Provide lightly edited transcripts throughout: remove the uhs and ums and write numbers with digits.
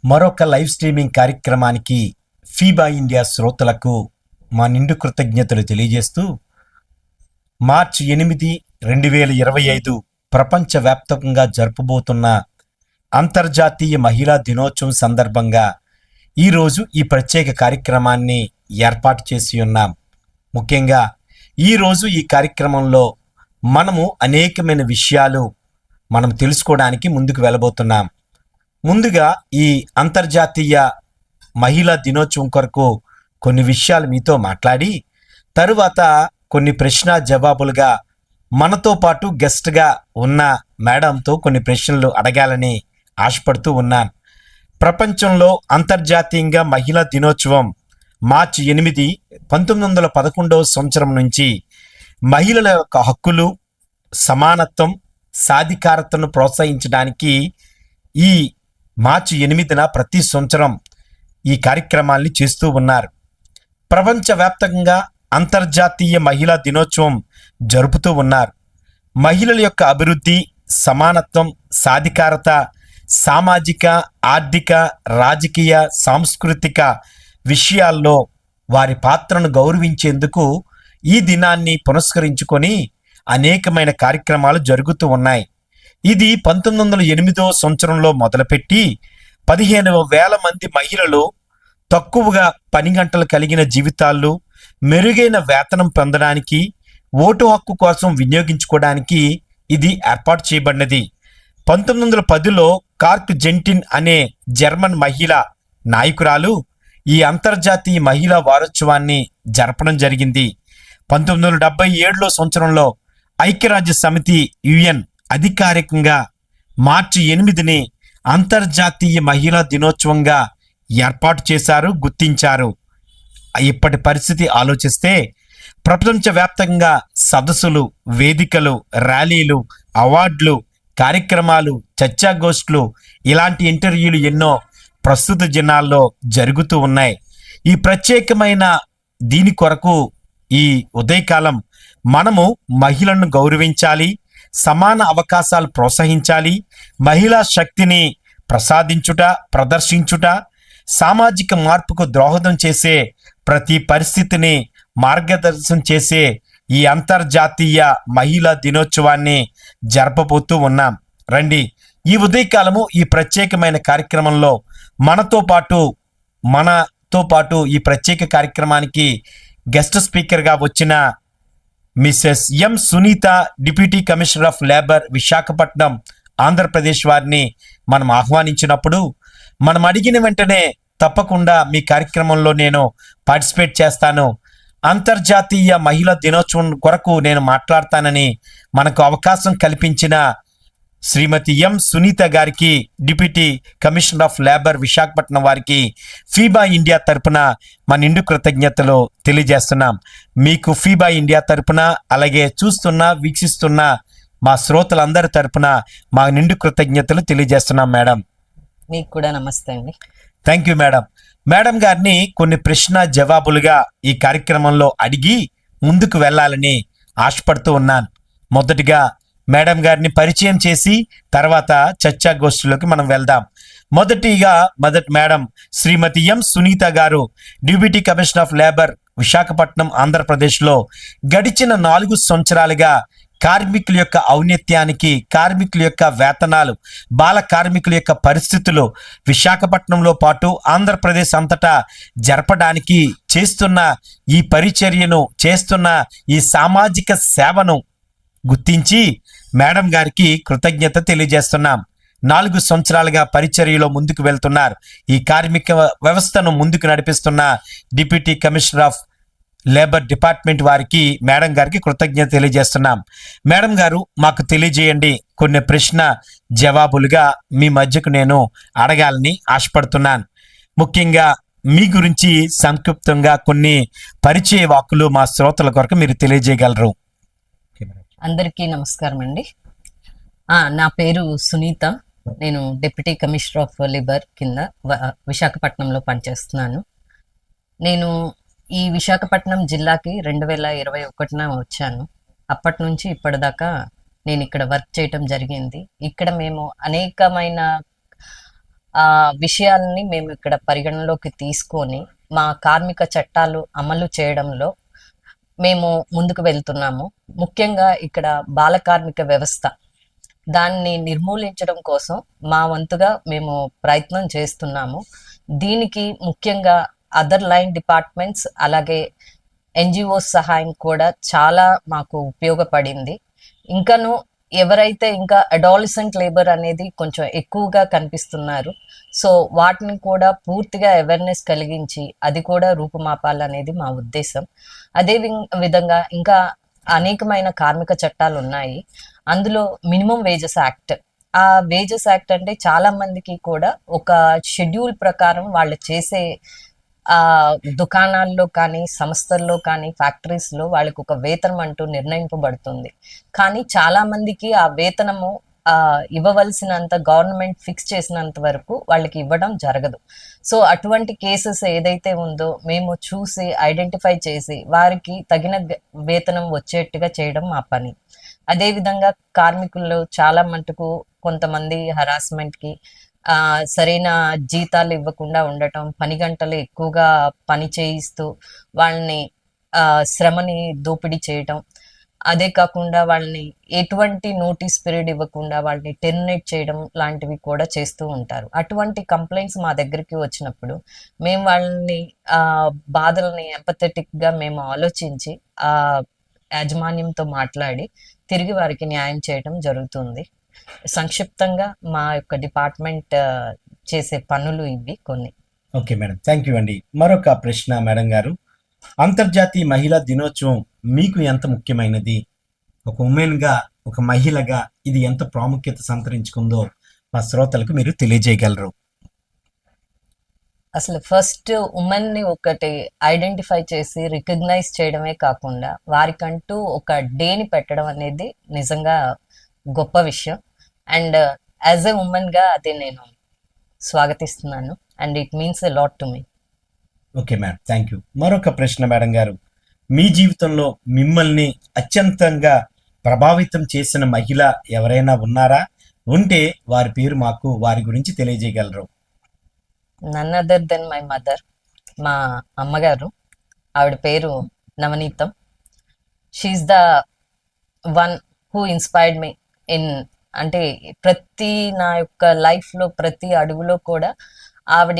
మరొక live streaming కార్యక్రమానికి FIBA India శ్రోతలకు మా నిండు కృతజ్ఞతలు తెలియజేస్తూ మార్చి 8, 2025 ప్రపంచవ్యాప్తంగా జరుపబోతున్న అంతర్జాతీయ మహిళా దినోత్సవం సందర్భంగా ఈరోజు ఈ ప్రత్యేక కార్యక్రమాన్ని ఏర్పాటు చేసి ఉన్నాం. ముఖ్యంగా ఈరోజు ఈ కార్యక్రమంలో మనము అనేకమైన విషయాలు మనం తెలుసుకోవడానికి ముందుకు వెళ్ళబోతున్నాం. ముందుగా ఈ అంతర్జాతీయ మహిళా దినోత్సవం కొరకు కొన్ని విషయాలు మీతో మాట్లాడి తరువాత కొన్ని ప్రశ్న జవాబులుగా మనతో పాటు గెస్ట్గా ఉన్న మేడంతో కొన్ని ప్రశ్నలు అడగాలని ఆశపడుతూ ఉన్నాను. ప్రపంచంలో అంతర్జాతీయంగా మహిళా దినోత్సవం మార్చి 8, 1911 సంవత్సరం నుంచి మహిళల యొక్క హక్కులు, సమానత్వం, సాధికారతను ప్రోత్సహించడానికి ఈ మార్చి 8న ప్రతి సంవత్సరం ఈ కార్యక్రమాల్ని చేస్తూ ఉన్నారు. ప్రపంచవ్యాప్తంగా అంతర్జాతీయ మహిళా దినోత్సవం జరుపుతూ ఉన్నారు. మహిళల యొక్క అభివృద్ధి, సమానత్వం, సాధికారత, సామాజిక, ఆర్థిక, రాజకీయ, సాంస్కృతిక విషయాల్లో వారి పాత్రను గౌరవించేందుకు ఈ దినాన్ని పురస్కరించుకొని అనేకమైన కార్యక్రమాలు జరుగుతూ ఉన్నాయి. ఇది 1908 సంవత్సరంలో మొదలుపెట్టి 15,000 మంది మహిళలు తక్కువగా పని గంటలు కలిగిన జీవితాలు, మెరుగైన వేతనం పొందడానికి, ఓటు హక్కు కోసం వినియోగించుకోవడానికి ఇది ఏర్పాటు చేయబడినది. 1910లో కార్క్ జెంటిన్ అనే జర్మన్ మహిళ నాయకురాలు ఈ అంతర్జాతీయ మహిళా వారోత్సవాన్ని జరపడం జరిగింది. 1977 సంవత్సరంలో ఐక్యరాజ్య సమితి UN అధికారికంగా మార్చి 8ని అంతర్జాతీయ మహిళా దినోత్సవంగా ఏర్పాటు చేశారు, గుర్తించారు. ఇప్పటి పరిస్థితి ఆలోచిస్తే ప్రపంచవ్యాప్తంగా సదస్సులు, వేదికలు, ర్యాలీలు, అవార్డులు, కార్యక్రమాలు, చర్చాగోష్ఠులు, ఇలాంటి ఇంటర్వ్యూలు ఎన్నో ప్రస్తుత దినాల్లో జరుగుతూ ఉన్నాయి. ఈ ప్రత్యేకమైన దీని కొరకు ఈ ఉదయకాలం మనము మహిళలను గౌరవించాలి, సమాన అవకాశాలు ప్రోత్సహించాలి, మహిళా శక్తిని ప్రసాదించుట, ప్రదర్శించుట, సామాజిక మార్పుకు దోహదం చేసే ప్రతి పరిస్థితిని మార్గదర్శనం చేసే ఈ అంతర్జాతీయ మహిళా దినోత్సవాన్ని జరపబోతూ ఉన్నాం. రండి, ఈ ఉదయకాలము ఈ ప్రత్యేకమైన కార్యక్రమంలో మనతో పాటు ఈ ప్రత్యేక కార్యక్రమానికి గెస్ట్ స్పీకర్గా వచ్చిన Mrs M Sunitha, deputy commissioner of labour, Visakhapatnam, Andhra Pradesh వారిని మనం ఆహ్వానించినప్పుడు మనం అడిగిన వెంటనే తప్పకుండా మీ కార్యక్రమంలో నేను పార్టిసిపేట్ చేస్తాను, అంతర్జాతీయ మహిళా దినోత్సవం కొరకు నేను మాట్లాడతానని మనకు అవకాశం కల్పించిన శ్రీమతి ఎం సునీత గారికి, deputy commissioner of labour, Visakhapatnam వారికి ఫీబా ఇండియా తరపున మా నిండు కృతజ్ఞతలు తెలియజేస్తున్నాం. మీకు ఫీబా ఇండియా తరపున, అలాగే వీక్షిస్తున్న మా శ్రోతలందరి తరపున మా నిండు కృతజ్ఞతలు తెలియజేస్తున్నాం. మేడం, మీకు కూడా నమస్తే అండి. Thank you madam. మేడం గారిని కొన్ని ప్రశ్న జవాబులుగా ఈ కార్యక్రమంలో అడిగి ముందుకు వెళ్ళాలని ఆశపడుతూ ఉన్నాను. మొదటిగా మేడం గారిని పరిచయం చేసి తర్వాత చర్చాగోష్ఠిలోకి మనం వెళ్దాం. మొదటి మేడం శ్రీమతి ఎం సునీత గారు, deputy commissioner of labour, Visakhapatnam, ఆంధ్రప్రదేశ్లో గడిచిన 4 సంవత్సరాలుగా కార్మికుల యొక్క ఔన్నత్యానికి, కార్మికుల యొక్క వేతనాలు, బాల కార్మికుల యొక్క పరిస్థితులు విశాఖపట్నంలో పాటు ఆంధ్రప్రదేశ్ అంతటా జరపడానికి చేస్తున్న ఈ పరిచర్యను, చేస్తున్న ఈ సామాజిక సేవను గుర్తించి మేడం గారికి కృతజ్ఞత తెలియజేస్తున్నాం. 4 సంవత్సరాలుగా పరిచర్యలో ముందుకు వెళ్తున్నారు. ఈ కార్మిక వ్యవస్థను ముందుకు నడిపిస్తున్న deputy commissioner of labour department వారికి, మేడం గారికి కృతజ్ఞత తెలియజేస్తున్నాం. మేడం గారు, మాకు తెలియజేయండి, కొన్ని ప్రశ్న జవాబులుగా మీ మధ్యకు నేను అడగాలని ఆశపడుతున్నాను. ముఖ్యంగా మీ గురించి సంక్షిప్తంగా కొన్ని పరిచయ వాక్కులు మా శ్రోతల కొరకు మీరు తెలియజేయగలరు? అందరికీ నమస్కారం అండి. నా పేరు సునీత. నేను డిప్యూటీ కమిషనర్ ఆఫ్ లేబర్ కింద విశాఖపట్నంలో పనిచేస్తున్నాను. నేను ఈ విశాఖపట్నం జిల్లాకి 2021న వచ్చాను. అప్పటి నుంచి ఇప్పటిదాకా నేను ఇక్కడ వర్క్ చేయటం జరిగింది. ఇక్కడ మేము అనేకమైన ఆ విషయాల్ని మేము ఇక్కడ పరిగణలోకి తీసుకొని మా కార్మిక చట్టాలు అమలు చేయడంలో మేము ముందుకు వెళ్తున్నాము. ముఖ్యంగా ఇక్కడ బాల కార్మిక వ్యవస్థ దాన్ని నిర్మూలించడం కోసం మా వంతుగా మేము ప్రయత్నం చేస్తున్నాము. దీనికి ముఖ్యంగా అదర్ లైన్ డిపార్ట్మెంట్స్ అలాగే ఎన్జిఓస్ సహాయం కూడా చాలా మాకు ఉపయోగపడింది. ఇంకను ఎవరైతే ఇంకా అడాలసెంట్ లేబర్ అనేది కొంచెం ఎక్కువగా కనిపిస్తున్నారు, సో వాటిని కూడా పూర్తిగా అవేర్నెస్ కలిగించి అది కూడా రూపుమాపాలనేది మా ఉద్దేశం. అదే విధంగా ఇంకా అనేకమైన కార్మిక చట్టాలు ఉన్నాయి. అందులో మినిమం వేజెస్ యాక్ట్. ఆ వేజెస్ యాక్ట్ అంటే చాలా మందికి కూడా ఒక షెడ్యూల్ ప్రకారం వాళ్ళు చేసే ఆ దుకాణాల్లో కానీ, సంస్థల్లో కానీ, ఫ్యాక్టరీస్లో వాళ్ళకి ఒక వేతనం అంటూ నిర్ణయింపబడుతుంది. కానీ చాలా మందికి ఆ వేతనము ఇవ్వవలసినంత గవర్నమెంట్ ఫిక్స్ చేసినంత వరకు వాళ్ళకి ఇవ్వడం జరగదు. సో అటువంటి కేసెస్ ఏదైతే ఉందో మేము చూసి ఐడెంటిఫై చేసి వారికి తగిన వేతనం వచ్చేట్టుగా చేయడం మా పని. అదేవిధంగా కార్మికుల్లో చాలా మటుకు కొంతమంది హరాస్మెంట్కి సరైన జీతాలు ఇవ్వకుండా ఉండటం, పని గంటలు ఎక్కువగా పని చేయిస్తూ వాళ్ళని శ్రమని దోపిడీ చేయటం, అదే కాకుండా వాళ్ళని ఎటువంటి నోటీస్ పీరియడ్ ఇవ్వకుండా వాళ్ళని టెర్మినేట్ చేయడం లాంటివి కూడా చేస్తూ ఉంటారు. అటువంటి కంప్లైంట్స్ మా దగ్గరికి వచ్చినప్పుడు మేము వాళ్ళని బాధల్ని ఎంపథెటిక్గా మేము ఆలోచించి ఆ యాజమాన్యంతో మాట్లాడి తిరిగి వారికి న్యాయం చేయడం జరుగుతుంది. సంక్షిప్తంగా మా యొక్క డిపార్ట్మెంట్ చేసే పనులు ఇవి కొన్ని. ఓకే మేడం, థ్యాంక్ యూ అండి. మరొక ప్రశ్న మేడం గారు, అంతర్జాతీయ మహిళా దినోత్సవం మీకు ఎంత ముఖ్యమైనది? ఒక ఉమెన్గా, ఒక మహిళగా ఇది ఎంత ప్రాముఖ్యత సంతరించుకుందో మా శ్రోతలకు మీరు తెలియజేయగలరు? అసలు ఫస్ట్ ఉమెన్ని ఒకటి ఐడెంటిఫై చేసి రికగ్నైజ్ చేయడమే కాకుండా వారికంటూ ఒక డేని పెట్టడం అనేది నిజంగా గొప్ప విషయం. అండ్ యాజ్ ఎ ఉమెన్గా అది నేను స్వాగతిస్తున్నాను. And it means a lot to me. Okay madam, thank you. మరొక ప్రశ్న మేడం గారు, మీ జీవితంలో మిమ్మల్ని అత్యంతంగా ప్రభావితం చేసిన మహిళ ఎవరైనా ఉన్నారా? ఉంటే వారి పేరు మాకు, వారి గురించి తెలియజేయగలరు? None other than my mother, మా అమ్మగారు. ఆవిడ పేరు Navaneetham. She's the one who inspired me in, అంటే ప్రతి నా యొక్క లైఫ్లో ప్రతి అడుగులో కూడా ఆవిడ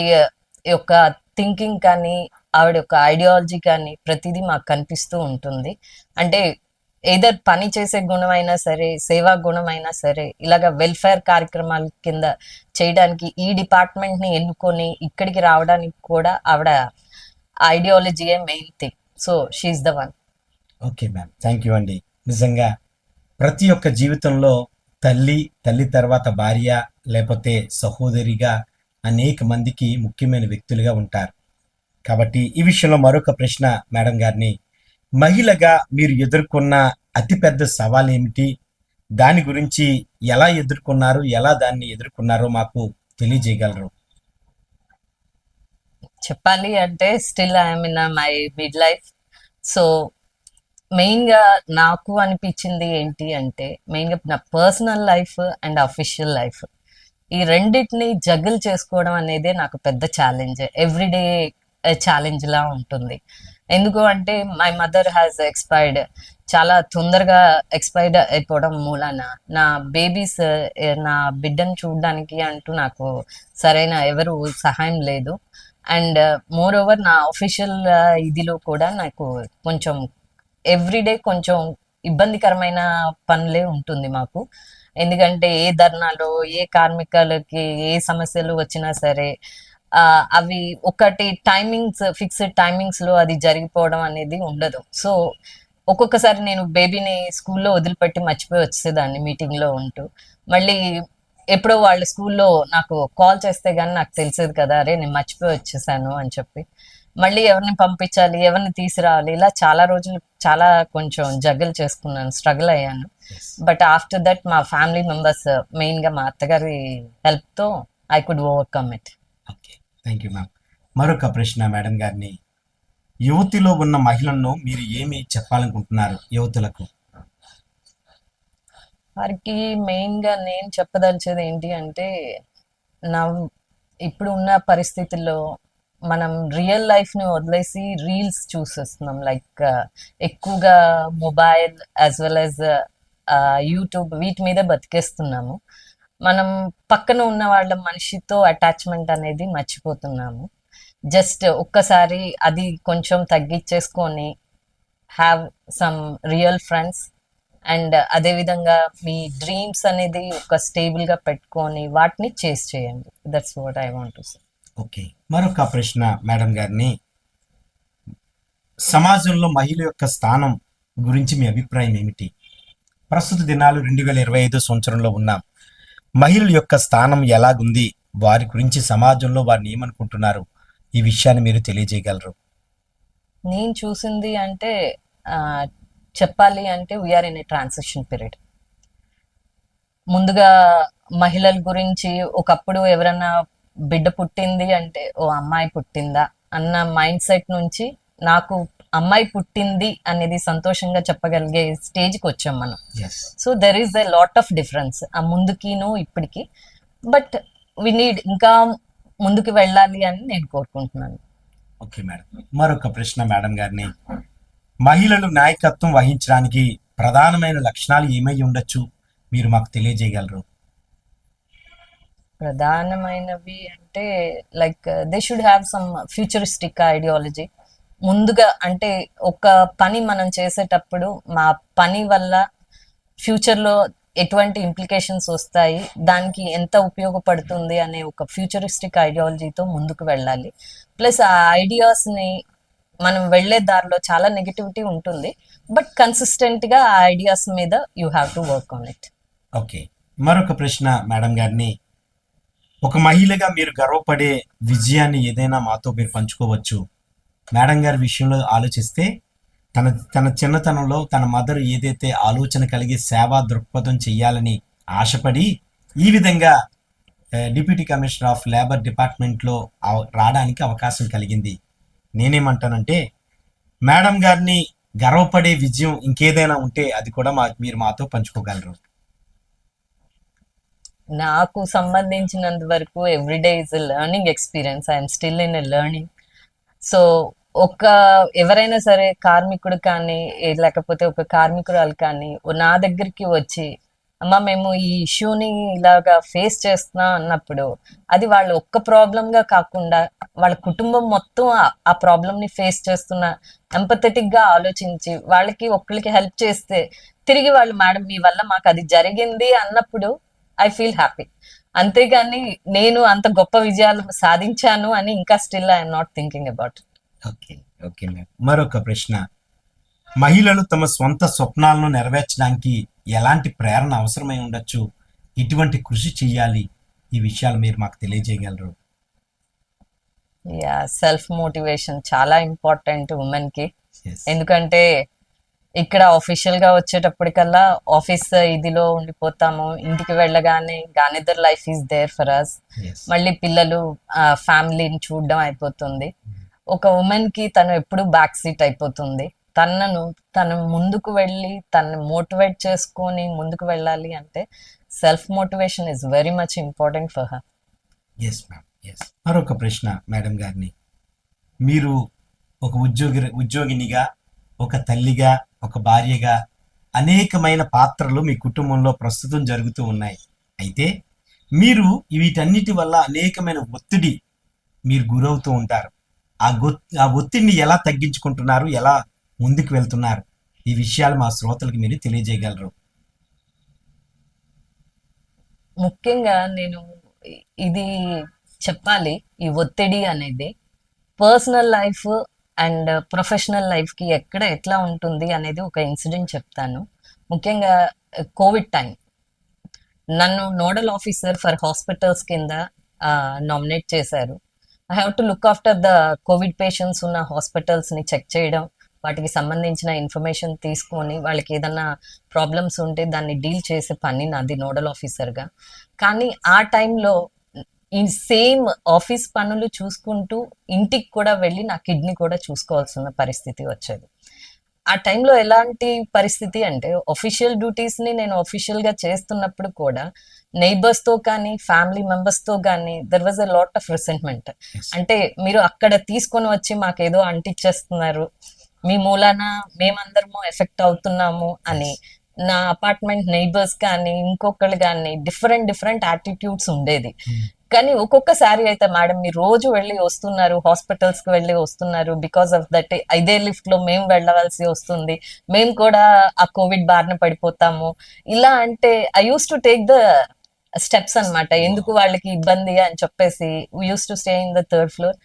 యొక్క థింకింగ్ కానీ ఆవిడ యొక్క ఐడియాలజీ కానీ ప్రతిదీ మాకు కనిపిస్తూ ఉంటుంది. అంటే ఏదర్ పని చేసే గుణం అయినా సరే, సేవా గుణం అయినా సరే, ఇలాగ వెల్ఫేర్ కార్యక్రమాల కింద చేయడానికి ఈ డిపార్ట్మెంట్ని ఎన్నుకొని ఇక్కడికి రావడానికి కూడా ఆవిడ ఐడియాలజీయే main thing. So she's the one. Okay ma'am, thank you అండి. నిజంగా ప్రతి ఒక్క జీవితంలో తల్లి తర్వాత భార్య, లేకపోతే సహోదరిగా అనేక మందికి ముఖ్యమైన వ్యక్తులుగా ఉంటారు. కాబట్టి ఈ విషయంలో మరొక ప్రశ్న మేడం గారిని, మహిళగా మీరు ఎదుర్కొన్న అతిపెద్ద సవాల్ ఏమిటి? దాని గురించి ఎలా ఎదుర్కొన్నారు, ఎలా దాన్ని ఎదుర్కొన్నారో మాకు తెలియజేయగలరు? చెప్పాలి అంటే still I'm in my mid life. So మెయిన్గా నాకు అనిపించింది ఏంటి అంటే, మెయిన్గా నా personal life and official life, ఈ రెండింటిని జగిల్ చేసుకోవడం అనేది నాకు పెద్ద ఛాలెంజ్, ఎవ్రీడే ఛాలెంజ్ లా ఉంటుంది. ఎందుకు అంటే మై మదర్ హ్యాస్ ఎక్స్పైర్డ్, చాలా తొందరగా ఎక్స్పైర్డ్ అయిపోవడం మూలాన నా బేబీస్, నా బిడ్డను చూడడానికి అంటూ నాకు సరైన ఎవరు సహాయం లేదు. అండ్ మోర్ ఓవర్ నా అఫీషియల్ ఇదిలో కూడా నాకు కొంచెం ఎవ్రీడే కొంచెం ఇబ్బందికరమైన పనులే ఉంటుంది మాకు. ఎందుకంటే ఏ ధర్నాలో, ఏ కార్మికులకి ఏ సమస్యలు వచ్చినా సరే అవి ఒకటి టైమింగ్స్, ఫిక్స్డ్ టైమింగ్స్లో అది జరిగిపోవడం అనేది ఉండదు. సో ఒక్కొక్కసారి నేను బేబీని స్కూల్లో వదిలిపెట్టి మర్చిపోయి వచ్చేదాన్ని మీటింగ్లో ఉంటూ. మళ్ళీ ఎప్పుడో వాళ్ళు స్కూల్లో నాకు కాల్ చేస్తే కానీ నాకు తెలిసేది కదా, అరే నేను మర్చిపోయి వచ్చేసాను అని చెప్పి. మళ్ళీ ఎవరిని పంపించాలి, ఎవరిని తీసుకురావాలి, ఇలా చాలా రోజులు చాలా కొంచెం జగల్ చేసుకున్నాను, స్ట్రగుల్ అయ్యాను. బట్ ఆఫ్టర్ దట్ మా ఫ్యామిలీ మెంబర్స్, మెయిన్గా మా అత్తగారి హెల్ప్తో I could overcome it. Okay, thank you ma'am. మరొక ప్రశ్న మేడం గారిని, యువతిలో ఉన్న మహిళలను మీరు ఏమి చెప్పాలనుకుంటున్నారు యువతులకు? వారికి మెయిన్గా నేను చెప్పదలిచేది ఏంటి అంటే, ఇప్పుడు ఉన్న పరిస్థితుల్లో మనం రియల్ లైఫ్ని వదిలేసి రీల్స్ చూసేస్తున్నాం. లైక్ ఎక్కువగా mobile as well as YouTube వీటి మీద బతికేస్తున్నాము. మనం పక్కన ఉన్న వాళ్ళ మనిషితో అటాచ్మెంట్ అనేది మర్చిపోతున్నాము. జస్ట్ ఒక్కసారి అది కొంచెం తగ్గించేసుకొని have some real friends and అదేవిధంగా మీ డ్రీమ్స్ అనేది ఒక స్టేబుల్గా పెట్టుకొని వాటిని చేస్ చేయండి. That's what I want to say. Okay, మరొక ప్రశ్న మేడం గారిని, సమాజంలో మహిళ యొక్క స్థానం గురించి మీ అభిప్రాయం ఏమిటి? ప్రస్తుత దినాలు 2025 సంవత్సరంలో ఉన్నాం. మహిళల యొక్క స్థానం ఎలాగుంది, వారి గురించి సమాజంలో వారిని ఏమనుకుంటున్నారు, ఈ విషయాన్ని మీరు తెలియజేయగలరు? నేను చూసింది అంటే ఆ, చెప్పాలి అంటే we are in a transition period. ముందుగా మహిళల గురించి ఒకప్పుడు ఎవరన్నా బిడ్డ పుట్టింది అంటే ఓ అమ్మాయి పుట్టిందా అన్న మైండ్ సెట్ నుంచి నాకు అమ్మాయి పుట్టింది అనేది సంతోషంగా చెప్పగలిగే స్టేజ్కి వచ్చాం మనం. Yes. So there is a lot of difference ఆ ముందుకిను ఇప్పటికి. బట్ వి నీడ్ ఇంకా ముందుకు వెళ్ళాలి అని నేను కోరుకుంటున్నాను. ఓకే మేడం, మరొక ప్రశ్న మేడం గారిని, మహిళలు నాయకత్వం వహించడానికి ప్రధానమైన లక్షణాలు ఏమై ఉండొచ్చు, మీరు మాకు తెలియజేయగలరు? ప్రధానమైనవి అంటే like they should have some futuristic ideology. ముందుగా అంటే ఒక పని మనం చేసేటప్పుడు మా పని వల్ల ఫ్యూచర్లో ఎటువంటి ఇంప్లికేషన్స్ వస్తాయి, దానికి ఎంత ఉపయోగపడుతుంది అనే ఒక ఫ్యూచరిస్టిక్ ఐడియాలజీతో ముందుకు వెళ్ళాలి. ప్లస్ ఆ ఐడియాస్ని మనం వెళ్ళే దారిలో చాలా నెగిటివిటీ ఉంటుంది, బట్ కన్సిస్టెంట్గా ఆ ఐడియాస్ మీద you have to work on it. Okay, మరొక ప్రశ్న మేడం గారిని, ఒక మహిళగా మీరు గర్వపడే విజయాన్ని ఏదైనా మాతో మీరు పంచుకోవచ్చు. మేడం గారి విషయంలో ఆలోచిస్తే తన తన చిన్నతనంలో తన మదర్ ఏదైతే ఆలోచన కలిగి సేవా దృక్పథం చెయ్యాలని ఆశపడి ఈ విధంగా డిప్యూటీ కమిషనర్ ఆఫ్ లేబర్ డిపార్ట్మెంట్లో రావడానికి అవకాశం కలిగింది. నేనేమంటానంటే మేడం గారిని గర్వపడే విజయం ఇంకేదైనా ఉంటే అది కూడా మీరు మాతో పంచుకోగలరు. నాకు సంబంధించినంత వరకు everyday is a learning experience. I'm still in a learning. So ఒక ఎవరైనా సరే కార్మికుడు కానీ లేకపోతే ఒక కార్మికురాలు కానీ నా దగ్గరికి వచ్చి అమ్మ మేము ఈ ఇష్యూని ఇలాగా ఫేస్ చేస్తున్నాం అన్నప్పుడు అది వాళ్ళ ఒక్క ప్రాబ్లంగా కాకుండా వాళ్ళ కుటుంబం మొత్తం ఆ ప్రాబ్లంని ఫేస్ చేస్తున్న ఎంపథెటిక్గా ఆలోచించి వాళ్ళకి ఒక్కరికి హెల్ప్ చేస్తే తిరిగి వాళ్ళు మేడం మీ వల్ల మాకు అది జరిగింది అన్నప్పుడు ఐ ఫీల్ హ్యాపీ. అంతేగాని నేను అంత గొప్ప విజయాలు సాధించాను అని ఇంకా still I'm not thinking about. Okay, okay madam, మరొక ప్రశ్న, మహిళలు తమ స్వంత స్వప్నాలను నెరవేర్చడానికి ఎలాంటి ప్రేరణ అవసరమై ఉండొచ్చు, ఎటువంటి కృషి చేయాలి, ఈ విషయాలు మీరు మాకు తెలియజేయగలరు? యా, సెల్ఫ్ మోటివేషన్ చాలా ఇంపార్టెంట్ ఉమెన్ కి. Yes. ఎందుకంటే ఇక్కడ అఫీషియల్ గా వచ్చేటప్పటికల్లా ఆఫీస్ ఇదిలో ఉండిపోతాము, ఇంటికి వెళ్ళగానే గానిదర్ life is there for us. Yes. మళ్ళీ పిల్లలు ఫ్యామిలీని చూడడం అయిపోతుంది. ఒక ఉమెన్ కి తను ఎప్పుడు బ్యాక్ సీట్ అయిపోతుంది. తను ముందుకు వెళ్ళి తను మోటివేట్ చేసుకొని ముందుకు వెళ్ళాలి అంటే self motivation is very much important for her. Yes ma'am, yes. మరొక ప్రశ్న మేడం గారిని, మీరు ఒక ఉద్యోగినిగా, ఒక తల్లిగా, ఒక భార్యగా అనేకమైన పాత్రలు మీ కుటుంబంలో ప్రస్తుతం జరుగుతూ ఉన్నాయి. అయితే మీరు వీటన్నిటి వల్ల అనేకమైన ఒత్తిడి మీరు గురవుతూ ఉంటారు. ఆ ఒత్తిడిని ఎలా తగ్గించుకుంటున్నారు, ఎలా ముందుకు వెళ్తున్నారు, ఈ విషయాలు మా శ్రోతలకు మీరు తెలియజేయగలరు? ముఖ్యంగా నేను ఇది చెప్పాలి, ఈ ఒత్తిడి అనేది పర్సనల్ లైఫ్ అండ్ ప్రొఫెషనల్ లైఫ్కి ఎట్లా ఉంటుంది అనేది ఒక ఇన్సిడెంట్ చెప్తాను. ముఖ్యంగా కోవిడ్ టైం నన్ను నోడల్ ఆఫీసర్ ఫర్ హాస్పిటల్స్ కింద నామినేట్ చేశారు. I have to look after the Covid patients ఉన్న హాస్పిటల్స్ని చెక్ చేయడం, వాటికి సంబంధించిన ఇన్ఫర్మేషన్ తీసుకొని వాళ్ళకి ఏదన్నా ప్రాబ్లమ్స్ ఉంటే దాన్ని డీల్ చేసే పని నాది నోడల్ ఆఫీసర్గా. కానీ ఆ టైంలో ఈ సేమ్ ఆఫీస్ పనులు చూసుకుంటూ ఇంటికి కూడా వెళ్ళి నా కిడ్నీ కూడా చూసుకోవాల్సిన పరిస్థితి వచ్చేది. ఆ టైంలో ఎలాంటి పరిస్థితి అంటే ఒఫిషియల్ డ్యూటీస్ ని నేను ఒఫిషియల్ గా చేస్తున్నప్పుడు కూడా నైబర్స్ తో కానీ ఫ్యామిలీ మెంబర్స్ తో కానీ there was a lot of resentment. Yes. అంటే మీరు అక్కడ తీసుకొని వచ్చి మాకేదో అంటిచ్చేస్తున్నారు, మీ మూలాన మేమందరము ఎఫెక్ట్ అవుతున్నాము అని నా అపార్ట్మెంట్ నైబర్స్ కానీ ఇంకొకళ్ళు కానీ డిఫరెంట్ డిఫరెంట్ యాటిట్యూడ్స్ ఉండేది. కానీ ఒక్కొక్కసారి అయితే మేడం మీరు రోజు వెళ్ళి వస్తున్నారు, హాస్పిటల్స్ కి వెళ్ళి వస్తున్నారు, బికాస్ ఆఫ్ దట్ ఇదే లిఫ్ట్ లో మేము వెళ్ళవలసి వస్తుంది, మేము కూడా ఆ కోవిడ్ బారిన పడిపోతాము ఇలా అంటే I use to take the steps అన్నమాట. ఎందుకు వాళ్ళకి ఇబ్బంది అని చెప్పేసి use to stay in the third floor,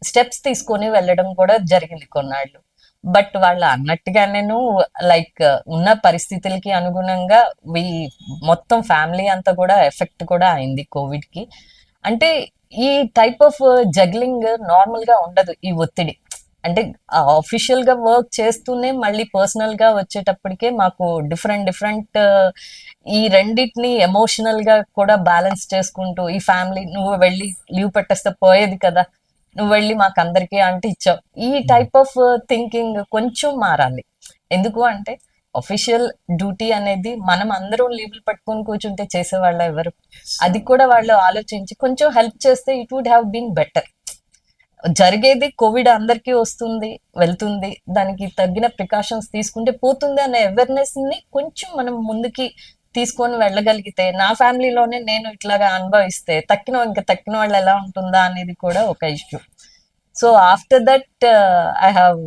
steps తీసుకొని వెళ్ళడం కూడా జరిగింది కొన్నాళ్ళు. బట్ వాళ్ళు అన్నట్టుగా నేను లైక్ ఉన్న పరిస్థితులకి అనుగుణంగా మొత్తం ఫ్యామిలీ అంతా కూడా ఎఫెక్ట్ కూడా అయింది కోవిడ్ కి. అంటే ఈ టైప్ ఆఫ్ జగ్లింగ్ నార్మల్ గా ఉండదు, ఈ ఒత్తిడి. అంటే ఆఫీషియల్ గా వర్క్ చేస్తూనే మళ్ళీ పర్సనల్ గా వచ్చేటప్పటికే మాకు డిఫరెంట్ డిఫరెంట్ ఈ రెండింటిని ఎమోషనల్ గా కూడా బ్యాలెన్స్ చేసుకుంటూ, ఈ ఫ్యామిలీ నువ్వు వెళ్ళి లీవ్ పెట్టేస్తే పోయేది కదా, నువ్వు వెళ్ళి మాకు అందరికీ అంటే ఇచ్చావు, ఈ టైప్ ఆఫ్ థింకింగ్ కొంచెం మారాలి. ఎందుకు అంటే అఫీషియల్ డ్యూటీ అనేది మనం అందరం లీవ్లు పట్టుకొని కూర్చుంటే చేసేవాళ్ళ ఎవరు? అది కూడా వాళ్ళు ఆలోచించి కొంచెం హెల్ప్ చేస్తే it would have been better. జరిగేది కోవిడ్ అందరికీ వస్తుంది వెళ్తుంది, దానికి తగిన ప్రికాషన్స్ తీసుకుంటే పోతుంది అనే అవేర్నెస్ ని కొంచెం మనం ముందుకి తీసుకొని వెళ్ళగలిగితే, నా ఫ్యామిలీలోనే నేను ఇట్లాగా అనుభవిస్తే ఇంకా తక్కిన వాళ్ళు ఎలా ఉంటుందా అనేది కూడా ఒక issue. So after that I have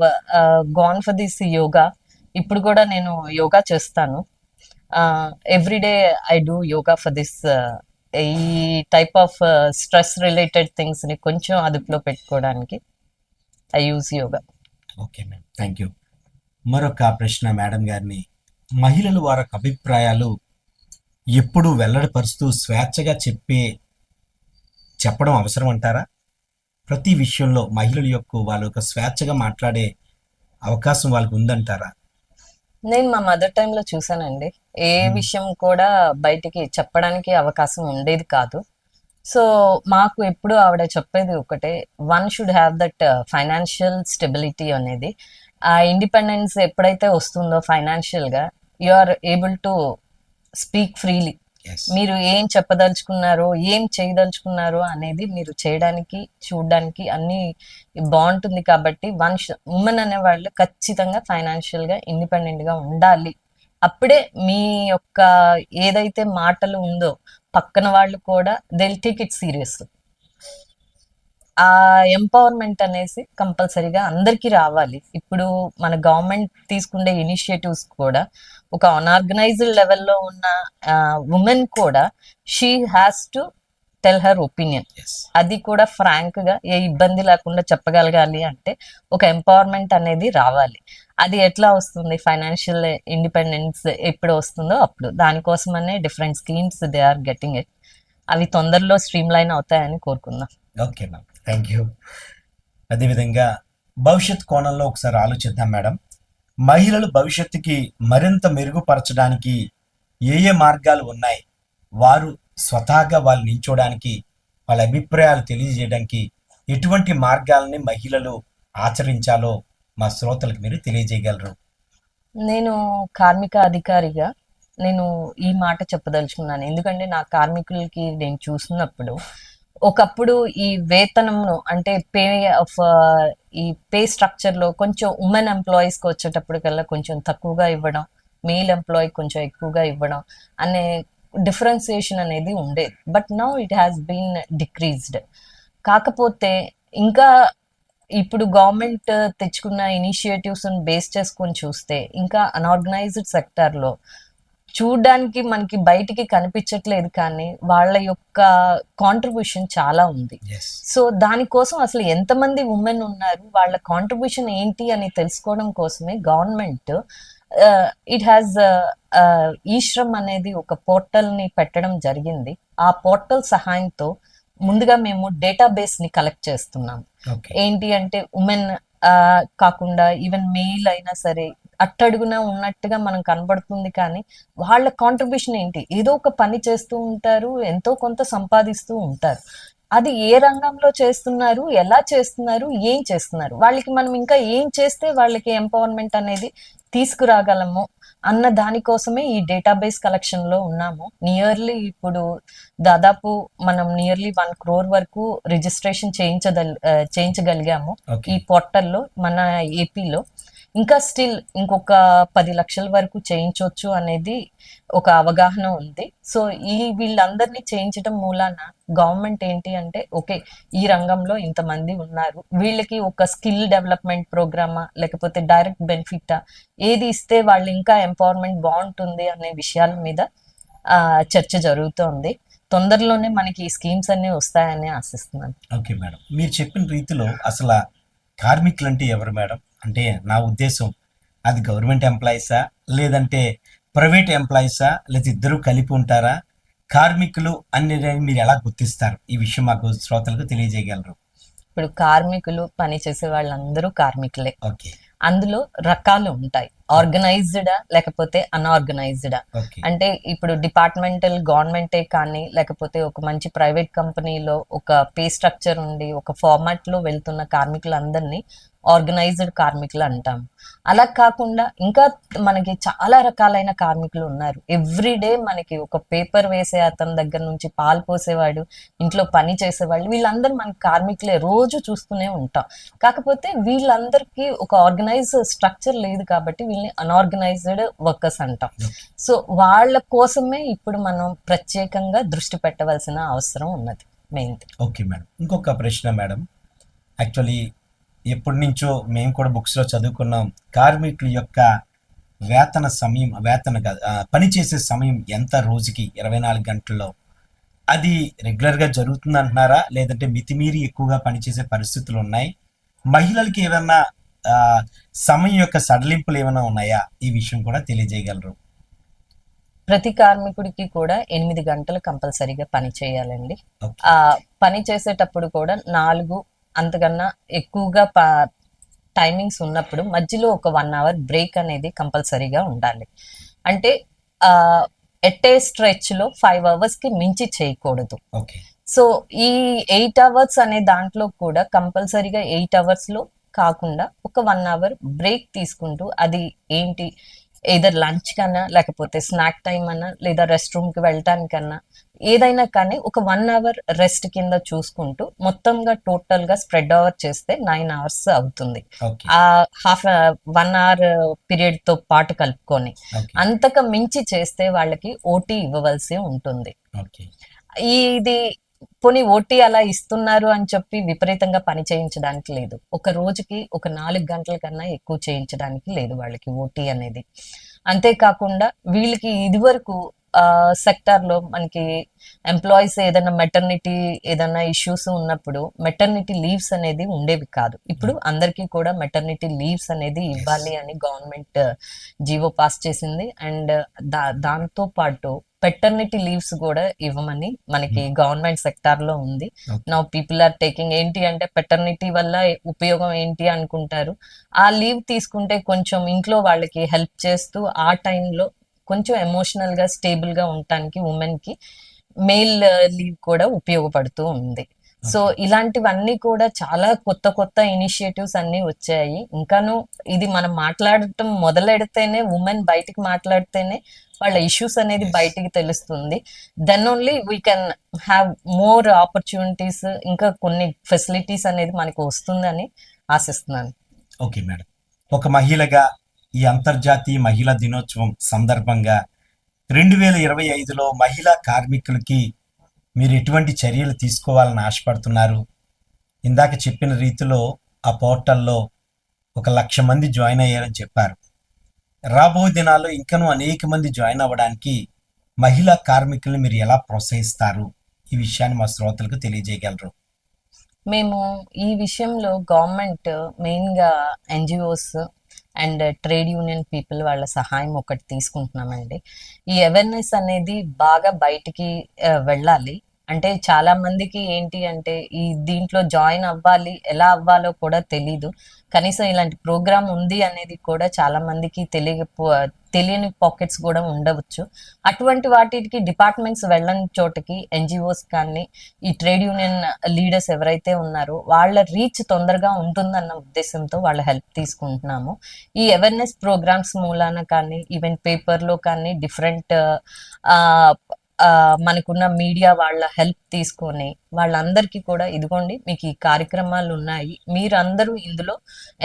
gone for this yoga. ఇప్పుడు కూడా నేను యోగా చేస్తాను. Everyday I do yoga for this, ఈ type of stress related things ని కొంచెం అదుపులో పెట్టుకోవడానికి I use yoga. Okay ma'am, thank you. మరొక ప్రశ్న మేడం గారిని, మహిళలు వారి అభిప్రాయాలు ఎప్పుడు వెల్లడిపరుస్తూ స్వేచ్ఛగా చెప్పడం అవసరం అంటారా? ప్రతి విషయంలో మహిళల వాళ్ళ యొక్క స్వేచ్ఛగా మాట్లాడే అవకాశం వాళ్ళకు ఉందంటారా? నేను మా మదర్ టైంలో చూసానండి, ఏ విషయం కూడా బయటికి చెప్పడానికి అవకాశం ఉండేది కాదు. సో మాకు ఎప్పుడు ఆవిడ చెప్పేది ఒకటే, one should have that financial stability అనేది. ఆ ఇండిపెండెన్స్ ఎప్పుడైతే వస్తుందో ఫైనాన్షియల్ గా, you are able to speak freely. మీరు ఏం చెప్పదలుచుకున్నారో ఏం చేయదలుచుకున్నారో అనేది మీరు చేయడానికి చూడడానికి అన్ని బాగుంటుంది. కాబట్టి ఉమెన్ అనే వాళ్ళు ఖచ్చితంగా ఫైనాన్షియల్ గా ఇండిపెండెంట్ గా ఉండాలి. అప్పుడే మీ యొక్క ఏదైతే మాటలు ఉందో పక్కన వాళ్ళు కూడా they will take it serious. ఆ ఎంపవర్మెంట్ అనేసి కంపల్సరీగా అందరికీ రావాలి. ఇప్పుడు మన గవర్నమెంట్ తీసుకునే ఇనిషియేటివ్స్ కూడా ఒక అన్ఆర్గనైజ్డ్ లెవెల్లో ఉన్న ఉమెన్ కూడా she has to tell her opinion. అది కూడా ఫ్రాంక్ గా ఏ ఇబ్బంది లేకుండా చెప్పగలగాలి అంటే ఒక ఎంపవర్మెంట్ అనేది రావాలి. అది ఎట్లా వస్తుంది? ఫైనాన్షియల్ ఇండిపెండెన్స్ ఎప్పుడు వస్తుందో అప్పుడు. దానికోసమనే different schemes they are getting it. అవి తొందరలో స్ట్రీమ్ లైన్ అవుతాయని కోరుకుందాం. Okay ma'am, thank you. అదేవిధంగా భవిష్యత్ కోణంలో ఒకసారి ఆలోచిద్దాం మేడం. మహిళలు భవిష్యత్తుకి మరింత మెరుగుపరచడానికి ఏ మార్గాలు ఉన్నాయి? వారు స్వతహాగా వాళ్ళు నిల్చోడానికి, వాళ్ళ అభిప్రాయాలు తెలియజేయడానికి ఎటువంటి మార్గాలని మహిళలు ఆచరించాలో మా శ్రోతలకు మీరు తెలియజేయగలరు? నేను కార్మిక అధికారిగా నేను ఈ మాట చెప్పదలుచుకున్నాను. ఎందుకంటే నా కార్మికులకి నేను చూసినప్పుడు ఒకప్పుడు ఈ వేతనంను అంటే ఈ పే స్ట్రక్చర్ లో కొంచెం ఉమెన్ ఎంప్లాయీస్ కి వచ్చేటప్పటికల్లా కొంచెం తక్కువగా ఇవ్వడం, మేల్ ఎంప్లాయీ కొంచెం ఎక్కువగా ఇవ్వడం అనే డిఫరెన్సియేషన్ అనేది ఉండేది. But now it has been decreased. కాకపోతే ఇంకా ఇప్పుడు గవర్నమెంట్ తెచ్చుకున్న ఇనిషియేటివ్స్ బేస్ చేసుకొని చూస్తే ఇంకా అన్ఆర్గనైజ్డ్ సెక్టర్ లో చూడడానికి మనకి బయటికి కనిపించట్లేదు, కానీ వాళ్ళ యొక్క కాంట్రిబ్యూషన్ చాలా ఉంది. సో దానికోసం అసలు ఎంతమంది ఉమెన్ ఉన్నారు, వాళ్ళ కాంట్రిబ్యూషన్ ఏంటి అని తెలుసుకోవడం కోసమే గవర్నమెంట్ ఇట్ హ్యాస్ ఈ శ్రమ్ అనేది ఒక పోర్టల్ ని పెట్టడం జరిగింది. ఆ పోర్టల్ సహాయంతో ముందుగా మేము డేటాబేస్ ని కలెక్ట్ చేస్తున్నాం. ఏంటి అంటే ఉమెన్ కాకుండా ఈవెన్ మెయిల్ అయినా సరే అట్టడుగున ఉన్నట్టుగా మనం కనబడుతుంది, కానీ వాళ్ళ కాంట్రిబ్యూషన్ ఏంటి, ఏదో ఒక పని చేస్తూ ఉంటారు, ఎంతో కొంత సంపాదిస్తూ ఉంటారు. అది ఏ రంగంలో చేస్తున్నారు, ఎలా చేస్తున్నారు, ఏం చేస్తున్నారు, వాళ్ళకి మనం ఇంకా ఏం చేస్తే వాళ్ళకి ఎంపవర్మెంట్ అనేది తీసుకురాగలము అన్న దానికోసమే ఈ డేటాబేస్ కలెక్షన్ లో ఉన్నాము. నియర్లీ ఇప్పుడు దాదాపు మనం నియర్లీ 1 crore వరకు రిజిస్ట్రేషన్ చేయించగలిగాము Okay. ఈ పోర్టల్లో మన ఏపీలో. ఇంకా స్టిల్ ఇంకొక 10 లక్షల వరకు చేయించవచ్చు అనేది ఒక అవగాహన ఉంది. సో వీళ్ళందరినీ చేయించడం మూలాన గవర్నమెంట్ ఏంటి అంటే, ఓకే, ఈ రంగంలో ఇంతమంది ఉన్నారు, వీళ్ళకి ఒక స్కిల్ డెవలప్మెంట్ ప్రోగ్రామా లేకపోతే డైరెక్ట్ బెనిఫిటా, ఏది ఇస్తే వాళ్ళు ఇంకా ఎంపవర్మెంట్ బాగుంటుంది అనే విషయాల మీద చర్చ జరుగుతోంది. తొందరలోనే మనకి ఈ స్కీమ్స్ అన్ని వస్తాయని ఆశిస్తున్నాను. ఓకే మేడం, మీరు చెప్పిన రీతిలో అసలు కార్మికులు అంటే ఎవరు మేడం? అంటే నా ఉద్దేశం, అది గవర్నమెంట్ ఎంప్లాయీసా లేదంటే ప్రైవేట్ ఎంప్లాయీసా లేదా ఇద్దరు కలిపి ఉంటారా? కార్మికులు అనేది మీరు ఎలా గుర్తిస్తారు? ఈ విషయం మాకు శ్రోతలకు తెలియజేయగలరు? ఇప్పుడు కార్మికులు పనిచేసే వాళ్ళందరూ కార్మికులే. ఓకే. అందులో రకాలు ఉంటాయి, ఆర్గనైజ్డా లేకపోతే అన్ఆర్గనైజ్డా. ఓకే. అంటే ఇప్పుడు డిపార్ట్మెంటల్ గవర్నమెంటే కానీ లేకపోతే ఒక మంచి ప్రైవేట్ కంపెనీలో ఒక పే స్ట్రక్చర్ ఉండి ఒక ఫార్మాట్ లో వెళ్తున్న కార్మికులందరినీ ఆర్గనైజ్డ్ కార్మికులు అంటాం. అలా కాకుండా ఇంకా మనకి చాలా రకాలైన కార్మికులు ఉన్నారు. ఎవ్రీడే మనకి ఒక పేపర్ వేసే అతని దగ్గర నుంచి పాలు పోసేవాడు, ఇంట్లో పని చేసేవాళ్ళు, వీళ్ళందరూ మనకి కార్మికులే, రోజు చూస్తూనే ఉంటాం. కాకపోతే వీళ్ళందరికీ ఒక ఆర్గనైజ్ స్ట్రక్చర్ లేదు కాబట్టి వీళ్ళని అన్ఆర్గనైజ్డ్ వర్కర్స్ అంటాం. సో వాళ్ళ కోసమే ఇప్పుడు మనం ప్రత్యేకంగా దృష్టి పెట్టవలసిన అవసరం ఉన్నది మెయిన్. ఓకే మేడం, ఇంకొక ప్రశ్న మేడం. యాక్చువల్లీ ఎప్పటి నుంచో మేము కూడా బుక్స్లో చదువుకున్నాం, కార్మికుల యొక్క పనిచేసే సమయం ఎంత రోజుకి 24 గంటల్లో, అది రెగ్యులర్గా జరుగుతుంది అంటున్నారా లేదంటే మితిమీరి ఎక్కువగా పనిచేసే పరిస్థితులు ఉన్నాయి? మహిళలకి ఏదన్నా సమయం యొక్క సడలింపులు ఏమైనా ఉన్నాయా? ఈ విషయం కూడా తెలియజేయగలరు? ప్రతి కార్మికుడికి కూడా 8 గంటలు కంపల్సరీగా పని చేయాలండి. ఆ పని చేసేటప్పుడు కూడా 4 అంతకన్నా ఎక్కువగా టైమింగ్స్ ఉన్నప్పుడు మధ్యలో ఒక 1 hour బ్రేక్ అనేది కంపల్సరీగా ఉండాలి. అంటే ఎట్ ఏ స్ట్రెచ్ లో 5 hours కి మించి చేయకూడదు. సో ఈ 8 hours అనే దాంట్లో కూడా కంపల్సరీగా 8 hours లో కాకుండా ఒక 1 hour బ్రేక్ తీసుకుంటూ, అది ఏంటి, ఏదర్ లంచ్ కన్నా లేకపోతే స్నాక్ టైం అన్నా లేదా రెస్ట్ రూమ్ కి వెళ్ళటానికన్నా ఏదైనా కానీ ఒక 1 hour రెస్ట్ కింద చూసుకుంటూ మొత్తంగా టోటల్ గా స్ప్రెడ్ ఓవర్ చేస్తే 9 hours అవుతుంది. ఆ 1 hour పీరియడ్ తో పాటు కలుపుకొని. అంతకు మించి చేస్తే వాళ్ళకి ఓటీ ఇవ్వవలసి ఉంటుంది. ఇది పోనీ ఓటీ అలా ఇస్తున్నారు అని చెప్పి విపరీతంగా పని చేయించడానికి లేదు. ఒక రోజుకి ఒక 4 గంటల కన్నా ఎక్కువ చేయించడానికి లేదు వాళ్ళకి ఓటీ అనేది. అంతేకాకుండా వీళ్ళకి ఇదివరకు సెక్టార్ లో మనకి ఎంప్లాయీస్ ఏదైనా మెటర్నిటీ ఏదైనా ఇష్యూస్ ఉన్నప్పుడు మెటర్నిటీ లీవ్స్ అనేది ఉండేవి కాదు. ఇప్పుడు అందరికీ కూడా మెటర్నిటీ లీవ్స్ అనేది ఇవ్వాలి అని గవర్నమెంట్ జీవో పాస్ చేసింది. అండ్ దాంతో పాటు పెటర్నిటీ లీవ్స్ కూడా ఇవ్వమని మనకి గవర్నమెంట్ సెక్టార్ లో ఉంది. Now people are taking. ఏంటి అంటే పెటర్నిటీ వల్ల ఉపయోగం ఏంటి అనుకుంటారు. ఆ లీవ్ తీసుకుంటే కొంచెం ఇంట్లో వాళ్ళకి హెల్ప్ చేస్తూ ఆ టైంలో కొంచెం ఎమోషనల్ గా స్టేబుల్ గా ఉండటానికి ఉమెన్ కి మెయిల్ లీవ్ కూడా ఉపయోగపడుతూ ఉంది. సో ఇలాంటివన్నీ కూడా చాలా కొత్త కొత్త ఇనిషియేటివ్స్ అన్ని వచ్చాయి. ఇంకాను ఇది మనం మాట్లాడటం మొదలెడితేనే, ఉమెన్ బయటికి మాట్లాడితేనే వాళ్ళ ఇష్యూస్ అనేది బయటికి తెలుస్తుంది. Then only we can have more opportunities, ఇంకా కొన్ని ఫెసిలిటీస్ అనేది మనకు వస్తుందని ఆశిస్తున్నాను. ఓకే మేడం, ఒక మహిళగా ఈ అంతర్జాతీయ మహిళా దినోత్సవం సందర్భంగా 2025లో మహిళా కార్మికులకి మీరు ఎటువంటి చర్యలు తీసుకోవాలని ఆశపడుతున్నారు? ఇందాక చెప్పిన రీతిలో ఆ పోర్టల్లో 1,00,000 మంది జాయిన్ అయ్యారని చెప్పారు. రాబోయే దినాల్లో ఇంకనూ అనేక మంది జాయిన్ అవ్వడానికి మహిళా కార్మికుల్ని మీరు ఎలా ప్రోత్సహిస్తారు? ఈ విషయాన్ని మా శ్రోతలకు తెలియజేయగలరు? మేము ఈ విషయంలో గవర్నమెంట్ మెయిన్ గా NGOs and trade union people వాళ్ళ సహాయం ఒకటి తీసుకుంటున్నామండి. ఈ అవేర్నెస్ అనేది బాగా బయటికి వెళ్ళాలి. అంటే చాలా మందికి ఏంటి అంటే ఈ దీంట్లో జాయిన్ అవ్వాలి, ఎలా అవ్వాలో కూడా తెలీదు. కనీసం ఇలాంటి ప్రోగ్రామ్ ఉంది అనేది కూడా చాలా మందికి తెలియని పాకెట్స్ కూడా ఉండవచ్చు. అటువంటి వాటికి డిపార్ట్మెంట్స్ వెళ్ళని చోటకి ఎన్జిఓస్ కానీ ఈ ట్రేడ్ యూనియన్ లీడర్స్ ఎవరైతే ఉన్నారో వాళ్ళ రీచ్ తొందరగా ఉంటుందన్న ఉద్దేశంతో వాళ్ళ హెల్ప్ తీసుకుంటున్నాము. ఈ అవేర్నెస్ ప్రోగ్రామ్స్ మూలాన కానీ ఈవెన్ పేపర్లో కానీ డిఫరెంట్ మనకున్న మీడియా వాళ్ళ హెల్ప్ తీసుకొని వాళ్ళందరికీ కూడా ఇదిగోండి మీకు ఈ కార్యక్రమాలు ఉన్నాయి, మీరందరూ ఇందులో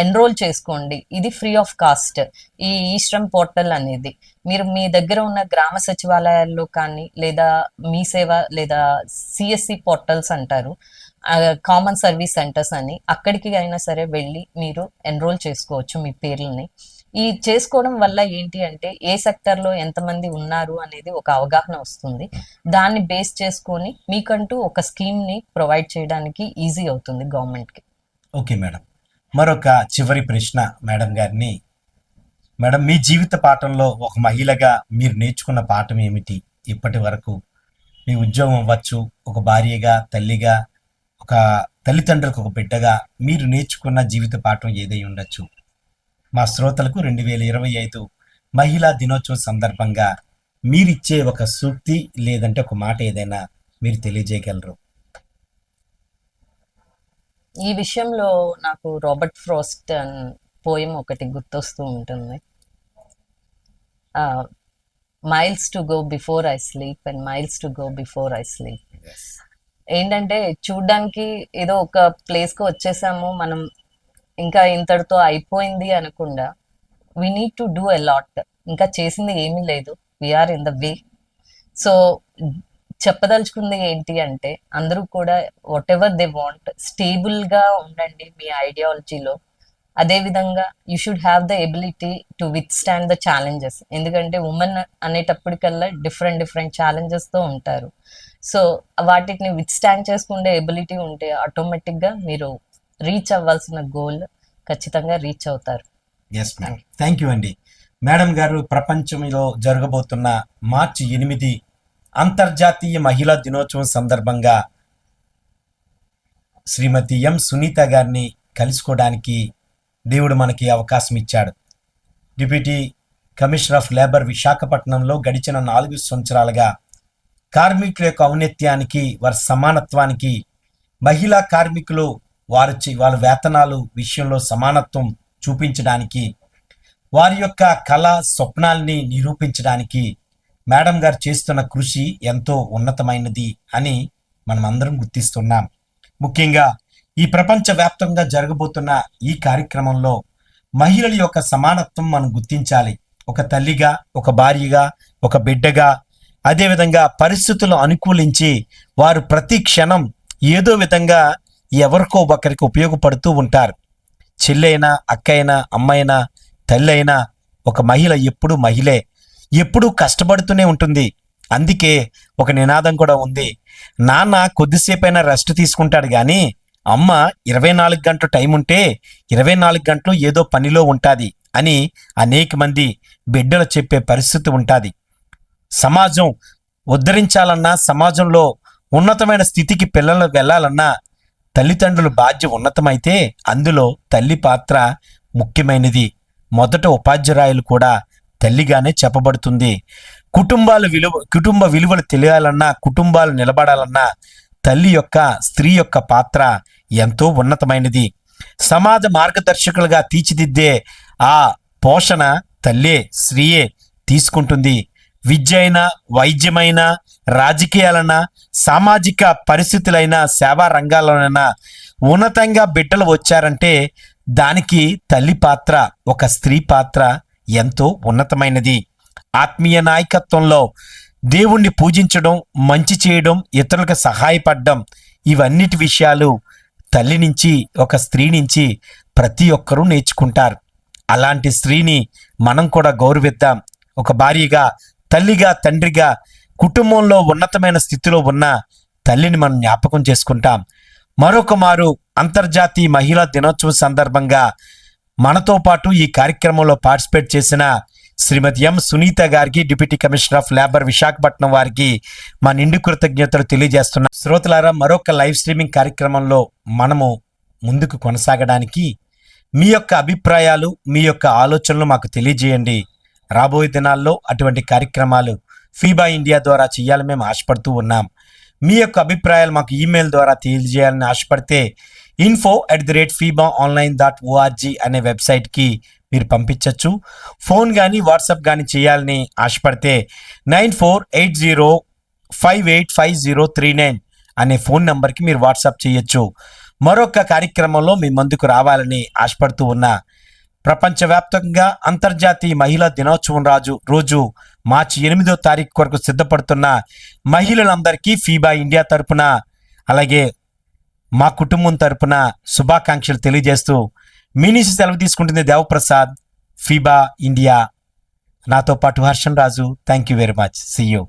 ఎన్రోల్ చేసుకోండి, ఇది ఫ్రీ ఆఫ్ కాస్ట్. ఈ ఈశ్రమ్ పోర్టల్ అనేది మీరు మీ దగ్గర ఉన్న గ్రామ సచివాలయాల్లో కానీ లేదా మీ సేవ లేదా సిఎస్సి పోర్టల్స్ అంటారు, కామన్ సర్వీస్ సెంటర్స్ అని, అక్కడికి అయినా సరే వెళ్ళి మీరు ఎన్రోల్ చేసుకోవచ్చు మీ పేర్లని. ఈ చేసుకోవడం వల్ల ఏంటి అంటే ఏ సెక్టర్లో ఎంతమంది ఉన్నారు అనేది ఒక అవగాహన వస్తుంది. దాన్ని బేస్ చేసుకొని మీకంటూ ఒక స్కీమ్ని ప్రొవైడ్ చేయడానికి ఈజీ అవుతుంది గవర్నమెంట్కి. ఓకే మేడం, మరొక చివరి ప్రశ్న మేడం గారిని. మేడం, మీ జీవిత పాఠంలో ఒక మహిళగా మీరు నేర్చుకున్న పాఠం ఏమిటి ఇప్పటి వరకు? మీ ఉద్యోగం అవ్వచ్చు, ఒక భార్యగా, తల్లిగా, ఒక తల్లిదండ్రులకు ఒక బిడ్డగా మీరు నేర్చుకున్న జీవిత పాఠం ఏదై ఉండొచ్చు? మా శ్రోతలకు 2025 మహిళా దినోత్సవం సందర్భంగా మీరిచ్చే ఒక సూక్తి లేదంటే ఒక మాట ఏదైనా మీరు తెలియజేయగలరు? ఈ విషయంలో నాకు రాబర్ట్ ఫ్రాస్ట్ పోయం ఒకటి గుర్తొస్తూ ఉంటుంది. Miles to go before I sleep and miles to go before I sleep. ఏంటంటే చూడ్డానికి ఏదో ఒక ప్లేస్కి వచ్చేసాము మనం, ఇంకా ఇంతటితో అయిపోయింది అనకుండా we need to do a lot. ఇంకా చేసింది ఏమీ లేదు, we are in the way. So చెప్పదలుచుకుంది ఏంటి అంటే అందరూ కూడా వాట్ ఎవర్ దే వాంట్ స్టేబుల్గా ఉండండి మీ ఐడియాలజీలో. అదేవిధంగా you should have the ability to with stand the challenges. ఎందుకంటే ఉమెన్ అనేటప్పటికల్లా డిఫరెంట్ ఛాలెంజెస్తో ఉంటారు. సో వాటిని విత్ స్టాండ్ చేసుకునే ఎబిలిటీ ఉంటే ఆటోమేటిక్గా మీరు రీచ్ అవ్వాల్సిన గోల్ ఖచ్చితంగా రీచ్ అవుతారు. ఎస్ మేడం, థ్యాంక్ యూ అండి. మేడం గారు, ప్రపంచంలో జరగబోతున్న మార్చి 8 అంతర్జాతీయ మహిళా దినోత్సవం సందర్భంగా శ్రీమతి ఎం సునీత గారిని కలుసుకోవడానికి దేవుడు మనకి అవకాశం ఇచ్చాడు. డిప్యూటీ కమిషనర్ ఆఫ్ లేబర్ విశాఖపట్నంలో గడిచిన 4 సంవత్సరాలుగా కార్మికుల యొక్క ఔన్నత్యానికి, వారి సమానత్వానికి, మహిళా కార్మికులు వాళ్ళ వేతనాలు విషయంలో సమానత్వం చూపించడానికి, వారి యొక్క కళ స్వప్నాల్ని నిరూపించడానికి మేడం గారు చేస్తున్న కృషి ఎంతో ఉన్నతమైనది అని మనం అందరం గుర్తిస్తున్నాం. ముఖ్యంగా ఈ ప్రపంచవ్యాప్తంగా జరగబోతున్న ఈ కార్యక్రమంలో మహిళల యొక్క సమానత్వం మనం గుర్తించాలి. ఒక తల్లిగా, ఒక భార్యగా, ఒక బిడ్డగా, అదేవిధంగా పరిస్థితులు అనుకూలించి వారు ప్రతి క్షణం ఏదో విధంగా ఎవరికో ఒకరికి ఉపయోగపడుతూ ఉంటారు. చెల్లైనా, అక్కైనా, అమ్మైనా, తల్లి అయినా ఒక మహిళ ఎప్పుడూ మహిళే, ఎప్పుడూ కష్టపడుతూనే ఉంటుంది. అందుకే ఒక నినాదం కూడా ఉంది, నాన్న కొద్దిసేపైనా రెస్ట్ తీసుకుంటాడు కానీ అమ్మ 24 గంటలు టైం ఉంటే 24 గంటలు ఏదో పనిలో ఉంటుంది అని అనేక మంది బిడ్డలు చెప్పే పరిస్థితి ఉంటుంది. సమాజం ఉద్ధరించాలన్నా, సమాజంలో ఉన్నతమైన స్థితికి పిల్లలు వెళ్ళాలన్నా తల్లిదండ్రుల బాధ్యత ఉన్నతమైతే అందులో తల్లి పాత్ర ముఖ్యమైనది. మొదట ఉపాధ్యాయులు కూడా తల్లిగానే చెప్పబడుతుంది. కుటుంబ విలువలు తెలియాలన్నా, కుటుంబాలు నిలబడాలన్నా తల్లి యొక్క, స్త్రీ యొక్క పాత్ర ఎంతో ఉన్నతమైనది. సమాజ మార్గదర్శకులుగా తీర్చిదిద్దే ఆ పోషణ తల్లే, స్త్రీయే తీసుకుంటుంది. విద్య అయినా, వైద్యమైన, రాజకీయాలైనా, సామాజిక పరిస్థితులైనా, సేవా రంగాల్లోనైనా ఉన్నతంగా బిడ్డలు వచ్చారంటే దానికి తల్లి పాత్ర, ఒక స్త్రీ పాత్ర ఎంతో ఉన్నతమైనది. ఆత్మీయ నాయకత్వంలో దేవుణ్ణి పూజించడం, మంచి చేయడం, ఇతరులకు సహాయపడడం, ఇవన్నిటి విషయాలు తల్లి నుంచి, ఒక స్త్రీ నుంచి ప్రతి ఒక్కరూ నేర్చుకుంటారు. అలాంటి స్త్రీని మనం కూడా గౌరవిద్దాం. ఒక భార్యగా, తల్లిగా, తండ్రిగా, కుటుంబంలో ఉన్నతమైన స్థితిలో ఉన్న తల్లిని మనం జ్ఞాపకం చేసుకుంటాం. మరొక మారు అంతర్జాతీయ మహిళా దినోత్సవం సందర్భంగా మనతో పాటు ఈ కార్యక్రమంలో పార్టిసిపేట్ చేసిన శ్రీమతి ఎం సునీత గారికి, deputy commissioner of labour Visakhapatnam వారికి మా నిండు కృతజ్ఞతలు తెలియజేస్తున్నాం. శ్రోతలారా, మరొక లైవ్ స్ట్రీమింగ్ కార్యక్రమంలో మనము ముందుకు కొనసాగడానికి మీ యొక్క అభిప్రాయాలు, మీ యొక్క ఆలోచనలు మాకు తెలియజేయండి. రాబోయే దినాల్లో అటువంటి కార్యక్రమాలు ఫీబా ఇండియా ద్వారా చేయాలని మేము ఆశపడుతూ ఉన్నాం. మీ యొక్క అభిప్రాయాలు మాకు ఈమెయిల్ ద్వారా తెలియజేయాలని ఆశపడితే info@fibaonline.org అనే వెబ్సైట్కి మీరు పంపించవచ్చు. ఫోన్ కానీ వాట్సాప్ కానీ చేయాలని ఆశపడితే 9480585039 అనే ఫోన్ నంబర్కి మీరు వాట్సాప్ చేయొచ్చు. మరొక కార్యక్రమంలో మీ ముందుకు రావాలని ఆశపడుతూ ఉన్నా. ప్రపంచవ్యాప్తంగా అంతర్జాతీయ మహిళా దినోత్సవం రోజు మార్చి 8వ తారీఖు కొరకు సిద్ధపడుతున్న మహిళలందరికీ ఫీబా ఇండియా తరపున, అలాగే మా కుటుంబం తరపున శుభాకాంక్షలు తెలియజేస్తూ మీ నుంచి సెలవు తీసుకుంటుంది దేవప్రసాద్, ఫీబా ఇండియా. నాతో పాటు Harshan Raju. Thank you very much. See you.